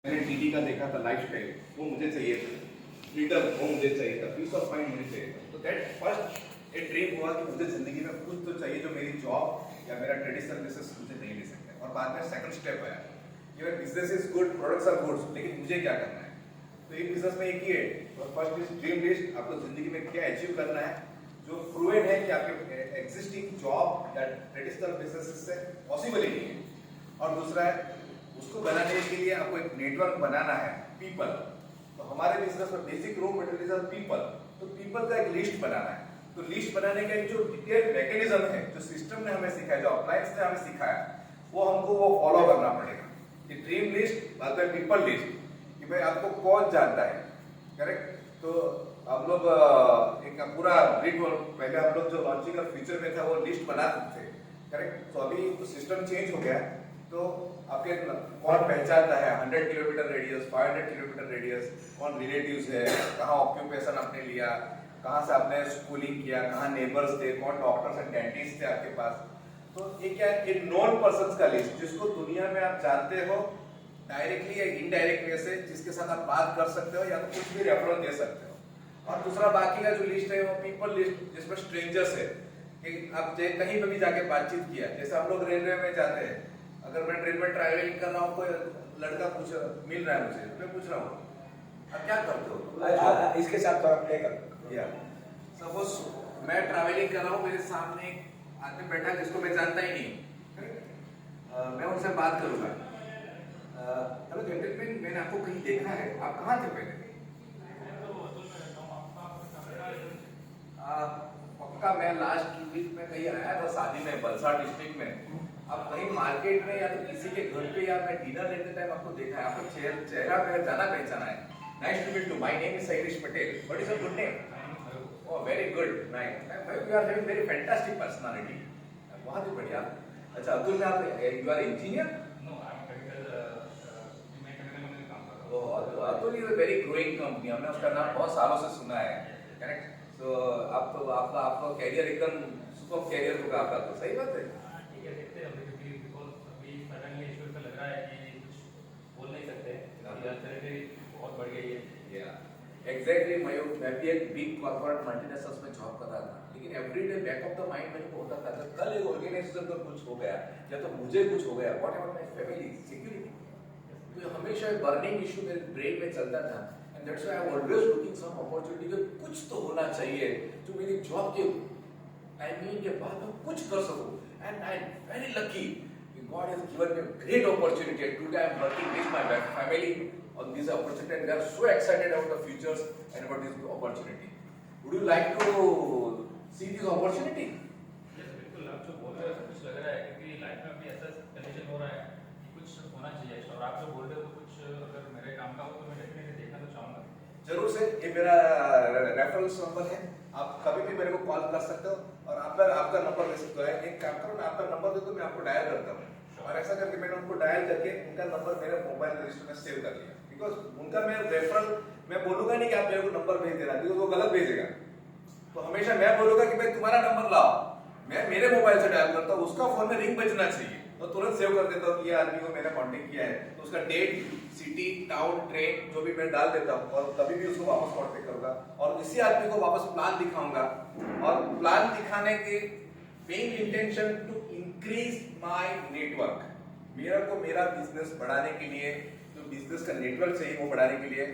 मैंने टीटी का देखा था लाइफस्टाइल, वो मुझे चाहिए था, फ्रीडम वो मुझे चाहिए था, पीस ऑफ माइंड मुझे चाहिए था। तो दैट फर्स्ट एक ड्रीम हुआ कि मुझे जिंदगी में कुछ तो चाहिए जो मेरी जॉब या मेरा ट्रेडिशनल बिजनेस मुझे नहीं ले सकते। और बाद में सेकंड स्टेप आया, even business is good, products are good, लेकिन मुझे क्या करना है। तो एक बिजनेस में एक ही है, फर्स्ट इज ड्रीम लिस्ट, आपको जिंदगी में क्या अचीव करना है जो प्रूवन है कि आपके एग्जिस्टिंग जॉब या ट्रेडिशनल बिजनेस से पॉसिबल ही नहीं है। और दूसरा है, उसको बनाने के लिए आपको एक नेटवर्क बनाना है, पीपल। तो हमारे बिजनेस में basic raw material is people, तो पीपल का एक लिस्ट बनाना है। तो लिस्ट बनाने का एक जो डिटेल मैकेनिज्म है, जो सिस्टम ने हमें सिखाया, जो अप्लायंस ने हमें सिखाया, वो हमको वो फॉलो करना पड़ेगा। कि ड्रीम लिस्ट, बाद में पीपल लिस्ट, कि भाई आपको कौन जानता है, करेक्ट। तो हम लोग एक पूरा ब्रीड, पहले हम लोग जो लॉन्चिंग और फ्यूचर में था वो लिस्ट बनाते थे, करेक्ट। तो अभी तो सिस्टम चेंज हो गया, तो आपके कौन पहचानता है 100 किलोमीटर रेडियस, 500 किलोमीटर रेडियस, कौन रिलेटिव्स है, कहाँ ऑक्यूपेशन आपने लिया, कहाँ से आपने स्कूलिंग किया, कहाँ नेबर्स थे, कौन डॉक्टर्स एंड डेंटिस्ट थे आपके पास। तो ये क्या है, एक नॉन पर्सन का लिस्ट, जिसको दुनिया में आप जानते हो डायरेक्टली या इनडायरेक्ट वे से, जिसके साथ आप बात कर सकते हो या तो कुछ भी रेफरेंस दे सकते हो। और दूसरा बाकी का जो लिस्ट है वो पीपल लिस्ट, जिसमें स्ट्रेंजर्स है, कि आप कहीं पे भी जाके बातचीत किया। जैसे हम लोग रेलवे में जाते हैं, अगर मैं ट्रेन में ट्रैवलिंग कर रहा हूँ, कोई लड़का मिल रहा है मुझे, मैं पूछ रहा हूँ आप क्या करते हो, इसके साथ थोड़ा प्ले कर। या सपोज मैं ट्रैवलिंग कर रहा हूँ, मेरे सामने एक आदमी बैठा है जिसको मैं जानता ही नहीं, मैं उनसे बात करूंगा, हेलो जेंटलमैन, मैंने आपको कहीं देखा है, आप कहाँ थे पहले? पक्का मैं लास्ट वीक में कहीं आया था शादी में, वलसाड़ डिस्ट्रिक्ट में। आप कहीं मार्केट में या तो किसी के घर पे या मैं डिनर लेते टाइम आपको देखा है, आपको चेहरा मेरा जाना पहचाना है। Nice to meet you, my name is Shailesh Patel, what is your good name? Oh very good, nice, you are having very fantastic personality, बहुत ही बढ़िया। अच्छा अब्दुल, में आप you are engineer? No, I am technical, मैं टेक्निकल में काम कर रहा हूँ। Oh, Abdul is a very growing company, हमने उसका नाम बहुत सालों से सुना है, करेक्ट। तो आपका कैरियर एकदम सुपर कैरियर होगा आपका, तो सही बात है। ठीक है, देखते हैं अभी, क्योंकि बिकॉज अभी सडनली इश्यू पे लग रहा है कि कुछ बोल नहीं सकते, अनसर्टेनिटी बहुत बढ़ गई है। या एग्जैक्टली, मैं भी एक बिग कॉर्पोरेट मल्टीनेशनल्स में जॉब कर रहा था, लेकिन everyday back of the mind मेरे को होता था कि कल एक ऑर्गेनाइजेशन को कुछ हो गया या तो मुझे कुछ हो गया, what ever my family security, तो हमेशा एक बर्निंग इशू मेरे ब्रेन में चलता था। And that's why I am always looking some opportunity, कि कुछ तो होना चाहिए जो मेरी जॉब के टाइमिंग के बाद मैं कुछ कर सकूं। And I am very lucky, God has given me a great opportunity, and today I am working with my family on this opportunity, and we are so excited about the futures and about this opportunity. Would you like to see this opportunity? Yes बिल्कुल, आप जो बोल रहे हो कुछ लग रहा है, क्योंकि लाइफ में अभी ऐसा कंडीशन हो रहा है कि कुछ होना चाहिए, और आप जो बोल रहे हो कुछ अगर मेरे काम का हो तो मैं डेफिनेटली देखना तो चाहूँगा। जरूर से, ये मेरा रेफरेंस नंबर है, आप कभी भी मेरे को कॉल कर सकते हो, और आपका नंबर दे सकते हो। एक काम करो, मैं आपका नंबर दे दूं, मैं आपको डायल करता हूँ, और ऐसा करके मैंने उनको डायल करके उनका नंबर मेरे मोबाइल रजिस्टर में सेव कर लिया। बिकॉज उनका मैं रेफरल, मैं बोलूंगा नहीं कि आप मेरे को नंबर भेज देना, बिकॉज वो गलत भेजेगा। तो हमेशा मैं बोलूंगा कि भाई तुम्हारा नंबर लाओ, मैं मेरे मोबाइल से डायल करता हूँ, उसका फोन में रिंग बजना चाहिए, तो तुरंत सेव कर देता हूँ कि ये आदमी को मैंने कांटेक्ट किया है। तो उसका डेट, सिटी, टाउन, ट्रेन जो भी मैं डाल देता हूँ, और कभी भी उसको वापस कांटेक्ट करूंगा, और इसी आदमी को वापस प्लान दिखाऊंगा। और प्लान दिखाने के main intention to increase my network, मेरा को मेरा बिजनेस बढ़ाने के लिए, जो बिजनेस का नेटवर्क चाहिए वो बढ़ाने के लिए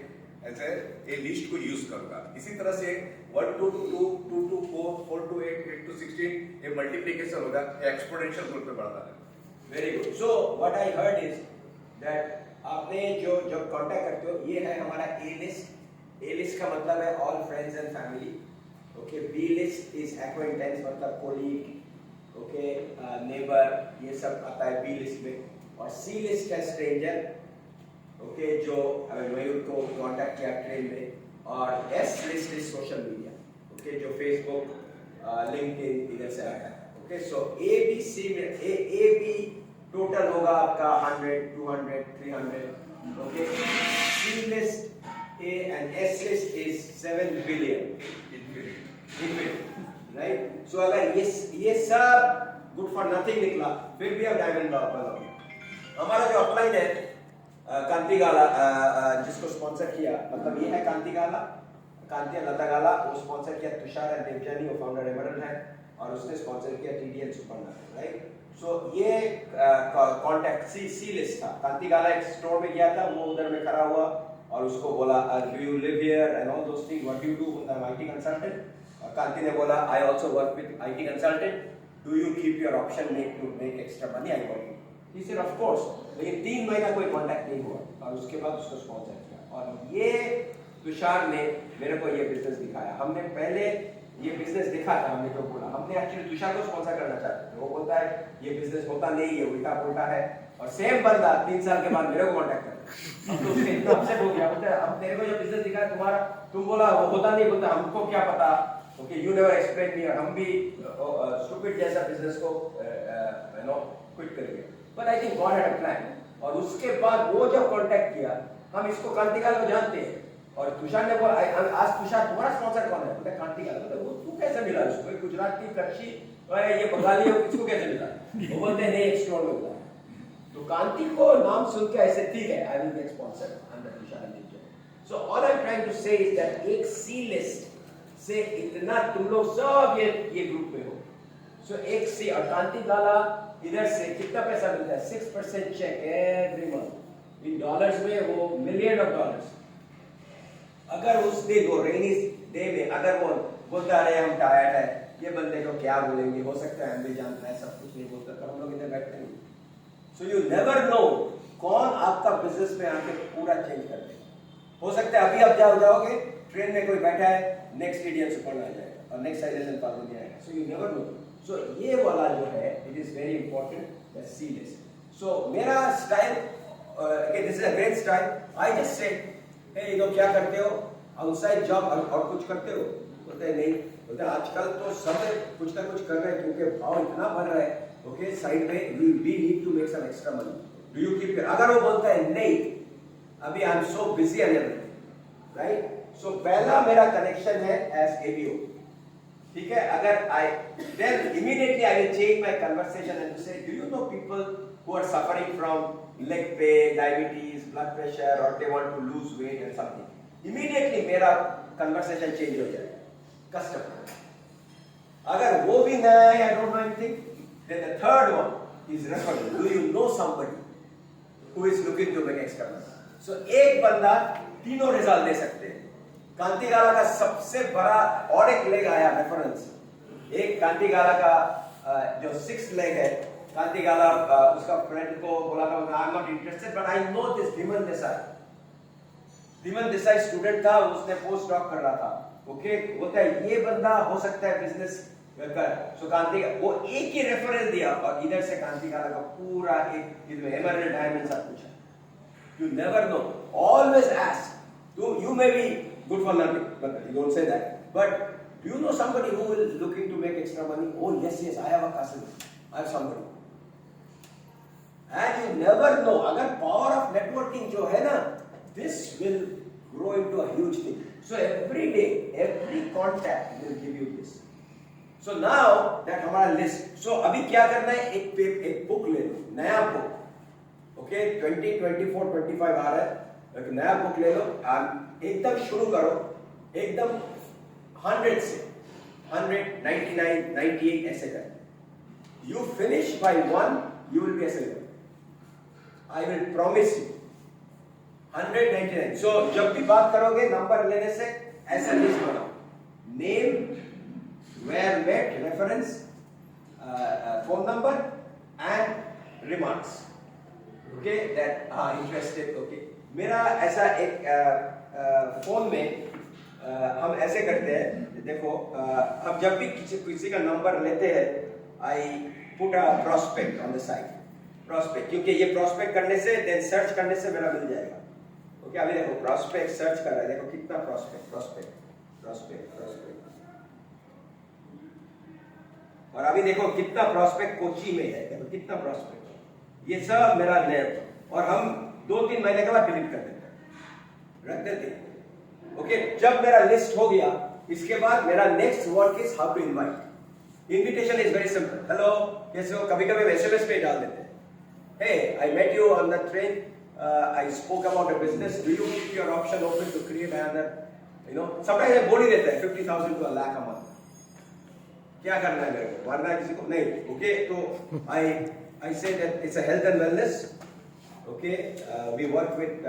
ऐसे ये लिस्ट को यूज करूंगा। इसी तरह से 1 to 2, 2 to 4, 4 to 8, 8 to 16, ये मल्टीप्लिकेशन होगा, एक्सपोनेंशियल ग्रोथ पे बढ़ता है। Very good. So what I heard is that आपने जो कांटेक्ट करते हो, ये है हमारा ए लिस्ट। ए लिस्ट का मतलब है all friends and family. Okay, B list is acquaintance, मतलब कोलीग, ओके, नेबर, ये सब आता है बी लिस्ट में। और सी लिस्ट है स्ट्रेंजर, ओके, जो मयूर को कांटेक्ट किया ट्रेन में। और S list is social media, okay, जो फेसबुक, लिंक्डइन, इधर से आता है। Okay, so A B C में ए बी टोटल होगा आपका 100, 200, 300। Okay, C list A and S list is 7 billion, right. So अगर ये सब गुड फॉर नथिंग निकला, फिर भी अब डायमंड बनाओगे। हमारा जो अपलाइन है, कांति गाला जिसको स्पॉन्सर किया, मतलब ये है कांति गाला, कांति लता गाला, वो स्पॉन्सर किया तुषार एंड देवजानी, वो फाउंडर एमरल्ड है, और उसने स्पॉन्सर किया टीडीएल सुपर्णा, राइट। सो ये कॉन्टैक्ट सी लिस्ट था। कांति गाला एक स्टोर में गया था, वो उधर में खड़ा हुआ और उसको बोला do you live here and all those things, what do you do, I am IT consultant. Kanti ने बोला I also work with IT consultant, do you keep your option to make extra money, I want you. He said of course. लेकिन 3 महीना कोई contact नहीं हुआ और उसके बाद उसको स्पॉन्सर किया, और ये तुषार ने मेरे को ये बिजनेस दिखाया। हमने पहले ये बिजनेस देखा था, हमने जो बोला, हमने एक्चुअली तुषार को स्पॉन्सर करना चाहते थे। वो बोलता है ये बिजनेस होता नहीं, ये उल्टा पुल्टा है, और सेम बंदा 3 साल के बाद मेरे को कांटेक्ट करता है। अब तो उससे इतना अपसेट हो गया, बोलता है अब मेरे को जो बिजनेस दिखा है तुम्हारा, तुम बोला वो होता नहीं, बोलता हमको क्या पता, okay you never explain me, हम भी स्टूपिड जैसा बिजनेस को यू नो क्विट करेंगे। But I think God had a plan, और उसके बाद वो जब कांटेक्ट किया, हम इसको कांतिकाल को जानते हैं, और तुषार ने बोला आज तुषार तुम्हारा स्पॉन्सर कौन है, बोलता कांतिकाल। बोलता वो तू कैसे मिला उसको, गुजरात की कच्ची ये बंगाली है, किसको कैसे मिला? वो बोलते नहीं एक स्टोर में मिला। तो कांति को नाम सुन के ऐसे ठीक है, I will get sponsor under Tushar Ninja. So all I am trying to say is that एक सी लिस्ट से इतना तुम लोग सब ये ग्रुप में हो। सो एक सी, और कांति गाला इधर से कितना पैसा मिलता है, 6% check every month, in dollars में वो मिलियन ऑफ डॉलर्स। अगर उस दिन वो रेनी डे में अगर वो बोलता है हम टायर्ड है, ये बंदे को क्या बोलेंगे, हो सकता है हम भी जानते हैं सब कुछ नहीं बोलता, तो हम लोग इधर बैठते नहीं। सो यू नेवर नो कौन आपका बिजनेस में आके पूरा चेंज कर दे। हो सकता है अभी आप जाओगे ट्रेन में कोई बैठा है, नेक्स्ट टीडीएल सुपर्णा आ जाएगा और नेक्स्ट साइलेंस पार्वती आएगा। So you never know. So ये वाला जो है it is very important, that C list. So मेरा style, this is a great style, I just say ये लोग क्या करते हो, आउटसाइड जॉब और कुछ करते हो? बोलते नहीं, बोलते आजकल तो सब कुछ ना कुछ कर रहे हैं क्योंकि भाव इतना बढ़ रहा है, ओके साइड में we need to make some extra money, do you keep your. अगर वो बोलता है नहीं अभी I am so busy and everything, right. So पहला मेरा कनेक्शन है एज एबीओ, ठीक है। अगर I then immediately I will change my conversation and say do you know people who are suffering from leg pain, diabetes, blood pressure, or they want to lose weight and something. Immediately मेरा conversation change हो जाएगा customer. अगर वो भी नया है, I don't know anything, then the third one is referral. Do you know somebody who is looking to make extra money? So एक बंदा तीनों रिजल्ट दे सकते हैं। कांति गाला का सबसे बड़ा और एक लेग आया रेफरेंस। एक कांति गाला का जो 6th लेग है, कांति गाला उसका फ्रेंड को बोला था I am not interested but I know this Dhiman Desai. Dhiman Desai student था, उसने पोस्ट डॉक कर रहा था, ओके। बोलता है ये बंदा हो सकता है बिजनेस कर। सो कांति वो एक ही रेफरेंस दिया और इधर से कांति गाला का पूरा एक इसमें एमरल्ड डायमंड सब कुछ है। You never know, always ask. You may be good for nothing but you don't say that, but do you know somebody who will looking to make extra money? Oh yes yes, I have a cousin, I have somebody. And you never know, अगर power of networking जो है ना, this will grow into a huge thing. So every day, every contact will give you this. So now that हमारा list, so अभी क्या करना है, एक बुक ले लो, नया बुक, okay, 20, 24, 25 आ रहा है, एक नया बुक ले लो और एकदम शुरू करो, एकदम 100 से 100, 99, 98 ऐसे कर। You finish by 1, you will be a seller. I will promise you 199. So जब भी बात करोगे नंबर लेने से ऐसा लिस्ट बनाओ, name, where met, reference, phone number and remarks, okay, that interested, okay. मेरा ऐसा एक फोन में हम ऐसे करते हैं, देखो हम जब भी किसी का नंबर लेते हैं, I put a prospect on the side, prospect, क्योंकि ये प्रोस्पेक्ट करने से देन सर्च करने से मेरा मिल जाएगा, ओके। अभी देखो प्रोस्पेक्ट सर्च कर रहा है, देखो कितना प्रोस्पेक्ट प्रोस्पेक्ट प्रोस्पेक्ट प्रोस्पेक्ट, और अभी देखो कितना प्रोस्पेक्ट कोची में है, देखो कितना प्रोस्पेक्ट, ये सब मेरा नेम, और हम 2-3 महीने के बाद डिलीट कर देते हैं, रख देते हैं, ओके। जब मेरा लिस्ट हो गया, इसके बाद मेरा next work is how to invite. Invitation is very simple, hello कैसे हो, कभी कभी एसएमएस पे डाल देते हैं, hey I met you on the train, I spoke about a business. Do you keep your option open to create another? You know, sometimes I बोल ही देता है 50,000 to a lakh a month. क्या करना है मेरे को? मारना है किसी को? नहीं. Okay, तो I say that it's a health and wellness. Okay, we work with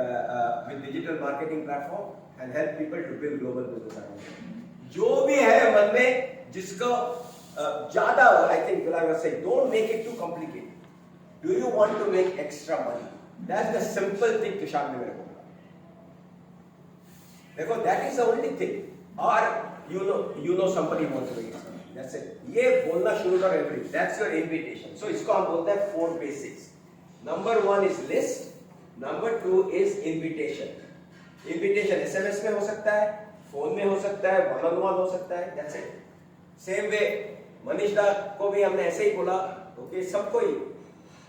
digital marketing platform and help people to build global business around it. जो भी है मन में जिसको ज़्यादा, I think I was saying, don't make it too complicated. Do you want to make extra money? That's the simple thing Tushar ने मेरे को बोला. देखो, that is the only thing. Or you know somebody wants to make extra money. That's it. ये बोलना शुरू करो every. That's your invitation. So इसको हम बोलते हैं 4 basics. Number 1 is list. Number 2 is invitation. Invitation SMS में हो सकता है, फोन में हो सकता है, one on one हो सकता है. That's it. Same way, Manish दा को भी हमने ऐसे ही बोला. Okay, सबको ही.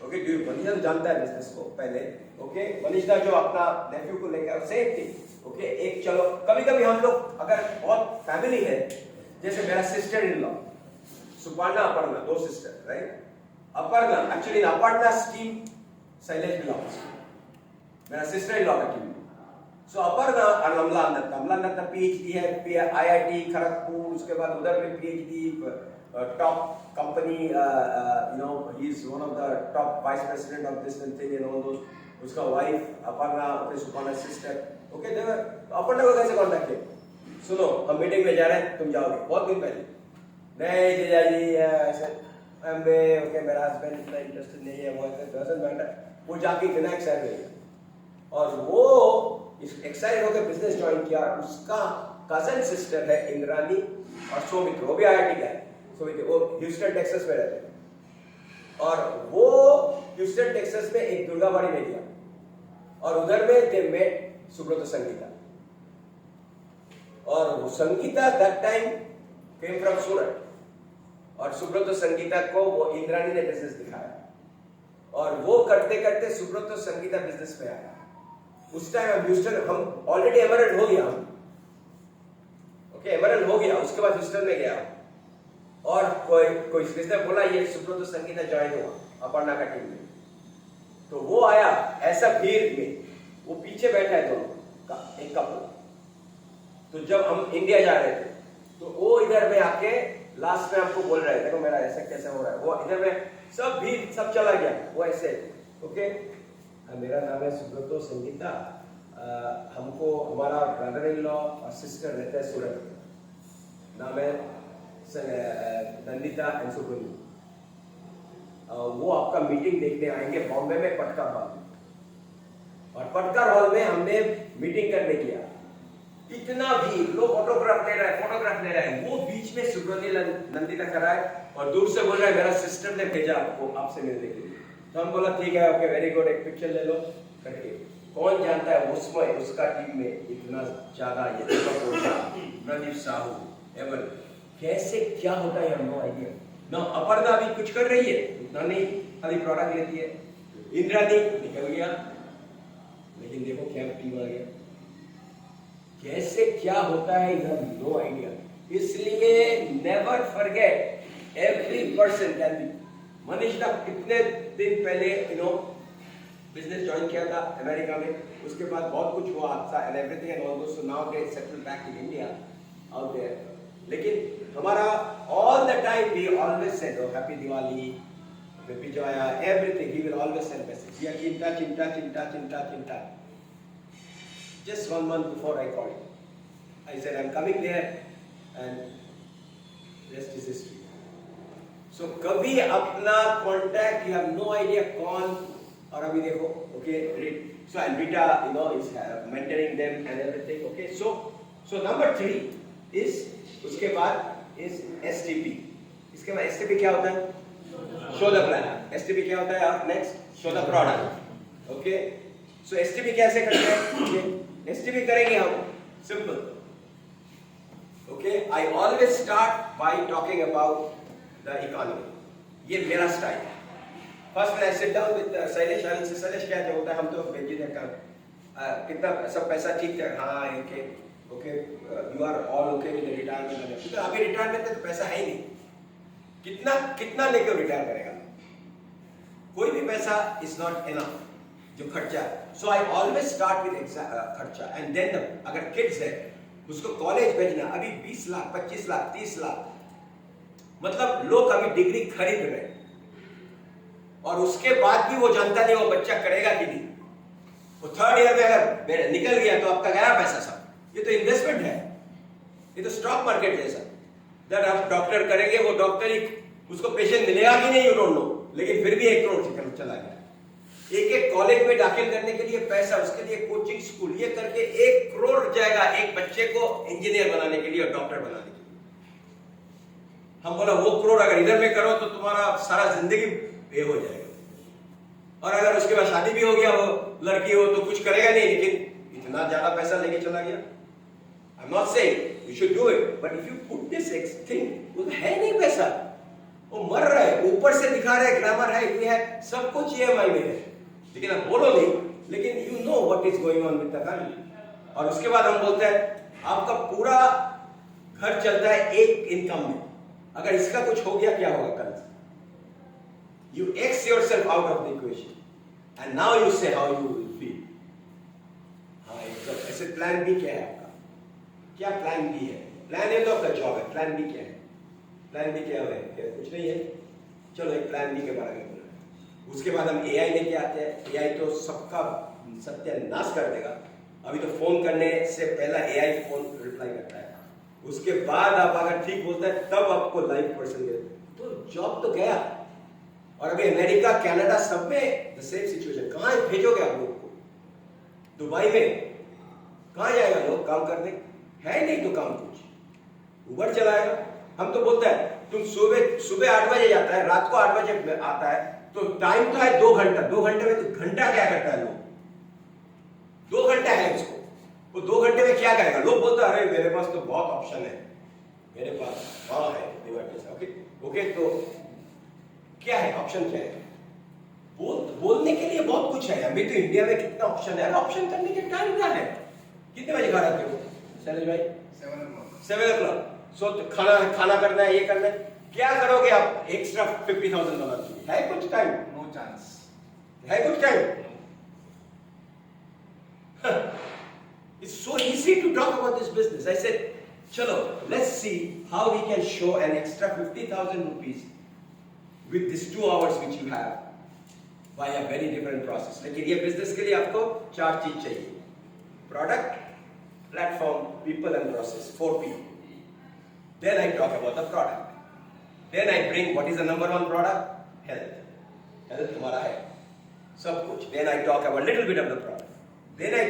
Okay, मनीष दा जानता है बिजनेस को पहले. Okay, मनीष दा जो अपना नेफ्यू को लेकर सेम थी. Okay, एक चलो कभी-कभी हम लोग अगर बहुत फैमिली है, जैसे मेरा sister in law, Suparna Aparna, 2 sister, right? Aparna, actually in Aparna's team, Shailesh belongs. मेरा सिस्टर इन लॉ का टीम. सो अपर्णा और अमला नत्ता PhD है, IIT खड़गपुर, उसके बाद उधर में PhD, top company, you know, he's one of the top vice president of this and thing and all those. उसका wife Aparna, अपने सुपर्णा सिस्टर. ओके, देखो अपर्णा को कैसे कांटेक्ट किया? सुनो, हम मीटिंग में जा रहे हैं, तुम जाओगे. बहुत दिन पहले. नहीं जीजा जी, ऐसे ओके मेरा हस्बैंड इतना इंटरेस्टेड नहीं है, वो डजंट मैटर. वो जाके बिना एक्साइट हुई और वो एक्साइट होकर बिजनेस ज्वाइन किया. उसका कजन सिस्टर है इंद्रानी और सौमित्र, वो भी IIT का है. सौमित्र वो ह्यूस्टन टेक्सास में रहते हैं और वो ह्यूस्टन टेक्सास में एक दुर्गाबाड़ी में गया और उधर में दे मेट सुब्रतो संगीता. और वो Sangeeta that time came from Surat और सुब्रतो संगीता को वो इंद्रानी ने बिजनेस दिखाया और वो करते करते सुब्रतो संगीता बिजनेस में आया. उस टाइम हम ह्यूस्टन, हम ऑलरेडी एमरल्ड हो गया, ओके एमरल्ड हो गया. उसके बाद ह्यूस्टन में गया और कोई किसने बोला ये सुब्रतो संगीता ज्वाइन हुआ अपर्णा का टीम में. तो वो आया ऐसा भीड़ में, वो पीछे बैठा है दोनों एक कपल. तो जब हम इंडिया जा रहे थे तो वो इधर में आके लास्ट में हमको बोल रहे थे, देखो मेरा ऐसा कैसे हो रहा है. वो इधर में सब भी सब चला गया, वो ऐसे ओके. मेरा नाम है सुब्रतो संगीता, हमको हमारा ब्रदर इन लॉ और सिस्टर रहते हैं सूरत, नाम है नंदिता एंड सुब्रनी. वो आपका मीटिंग देखने आएंगे बॉम्बे में पटकार हॉल में. और पटकार हॉल में हमने मीटिंग करने गया. इतना भी लोग फोटोग्राफ ले रहे हैं. वो बीच में सुब्रनी नंदिता खड़ा है और दूर से बोल रहा है मेरा सिस्टर ने भेजा आपको आपसे मिलने के लिए. तो हम बोला ठीक है, ओके वेरी गुड, एक पिक्चर ले लो करके. कौन जानता है उसमें उसका टीम में इतना ज्यादा ये प्रदीप साहू एवल कैसे क्या होता है, हम नो आइडिया. ना अपर्णा भी कुछ कर रही है, इतना नहीं, खाली प्रोडक्ट लेती है. इंद्रानी निकल गया, लेकिन देखो क्या टीम आ गया. कैसे क्या होता है इधर नो आइडिया. इसलिए never forget every person can be. Manish दा कितने दिन पहले बिजनेस ज्वाइन किया था अमेरिका में, उसके बाद बहुत कुछ हुआ अच्छा and everything and all those. So now they settle back in India out there. लेकिन हमारा all the time we always said happy Diwali, happy जोया, everything. He will always send message. या चिंता. Just 1 month before I called him, I said I'm coming there and rest is history. So कभी अपना contact, you have no idea कौन. और अभी देखो okay, so and Rita is mentoring them and everything. Okay, so number 3 is उसके बाद is STP. इसके बाद STP क्या होता है? Show the plan. STP क्या होता है? और next show the product. Okay, so STP कैसे करते हैं? Okay, STP करेंगे हम simple. Okay, I always start by talking about the economy. ये मेरा style. First when I sit down with Shailesh, Shailesh क्या होता है, हम तो वेजिटेरियन का कितना सब पैसा ठीक है, हाँ okay you are all okay with the retirement. तो अभी रिटायरमेंट में तो पैसा है ही नहीं. कितना लेकर रिटायर करेगा? कोई भी पैसा is not enough. जो खर्चा है सो आई ऑलवेज स्टार्ट विद खर्चा एंड देन अगर किड्स है उसको कॉलेज भेजना, अभी 20 लाख 25 लाख 30 लाख, मतलब लोग अभी डिग्री खरीद रहे हैं और उसके बाद भी वो जानता नहीं वो बच्चा करेगा कि नहीं। वो थर्ड ईयर में अगर निकल गया तो आपका गया पैसा सब। ये तो इन्वेस्टमेंट है, ये तो स्टॉक मार्केट जैसा। दैट आप डॉक्टर करेंगे, वो डॉक्टर ही उसको पेशेंट मिलेगा कि नहीं यू डोंट नो, लेकिन फिर भी 1 करोड़ से चला गया। एक कॉलेज में दाखिल करने के लिए पैसा, उसके लिए कोचिंग स्कूल, ये करके 1 करोड़ जाएगा एक बच्चे को इंजीनियर बनाने के लिए और डॉक्टर बनाने के लिए। हम बोला वो करोड़ अगर इधर में करो तो तुम्हारा सारा जिंदगी ये हो जाएगा। और अगर उसके बाद शादी भी हो गया, वो लड़की हो तो कुछ करेगा नहीं, लेकिन इतना ज्यादा पैसा लेके चला गया। I am not saying you should do it, but if you put this thing, वो है नहीं पैसा, वो मर रहा है, ऊपर से दिखा रहे ग्लैमर है, ये है, सब कुछ EMI में है, लेकिन आप बोलो नहीं, लेकिन you know what is going on with the family. और उसके बाद हम बोलते हैं आपका पूरा घर चलता है एक इनकम में, अगर इसका कुछ हो गया क्या होगा कल? You X yourself out of the equation, and now you say how you will feel. हाँ, एकदम ऐसे प्लान बी क्या है आपका? क्या प्लान बी है? प्लान ए तो आपका जॉब है, प्लान बी क्या है? प्लान बी क्या है? कुछ नहीं है। चलो एक प्लान बी के बारे में बोलो। उसके बाद हम AI लेके आते हैं। AI तो सबका सत्यानाश कर देगा। अभी तो फोन करने से पहला AI फोन रिप्लाई करता है, उसके बाद आप अगर ठीक बोलते हैं तब आपको लाइव पर्सन दे, तो जॉब तो गया। और अभी अमेरिका, कनाडा सब में द सेम सिचुएशन। कहां भेजोगे आप लोग को? दुबई में कहां जाएगा लोग काम करने? है नहीं तो काम कुछ, उबर चलाएगा। हम तो बोलते हैं तुम सुबह 8 बजे जाता है, रात को 8 बजे आता है, तो टाइम तो है 2 घंटा। 2 घंटे में तो घंटा क्या करता है लोग? 2 घंटा है उसको, वो 2 घंटे में क्या करेगा? लोग बोलते हैं अरे मेरे पास तो बहुत ऑप्शन है, मेरे पास हाँ है। ओके तो क्या है ऑप्शन? क्या है? बोलने के लिए बहुत कुछ है। अभी तो इंडिया में कितना ऑप्शन है, ऑप्शन करने के टाइम क्या है? कितने बजे घर आते हो शैलेश भाई? 7 o'clock। सो खाना करना है, ये करना है, क्या करोगे आप एक्स्ट्रा $50,000? है कुछ टाइम? No chance. है कुछ time? It's so easy to talk about this business. I said, chalo, let's see how we can show an extra 50,000 rupees with these 2 hours which you have by a very different process. लेकिन ये business के लिए आपको 4 चीज चाहिए: product, platform, people and process. 4P. Then I talk about the product. Then I bring what is the number 1 product? Health. Health हमारा है सब कुछ. Then I talk about little bit of the product. Then I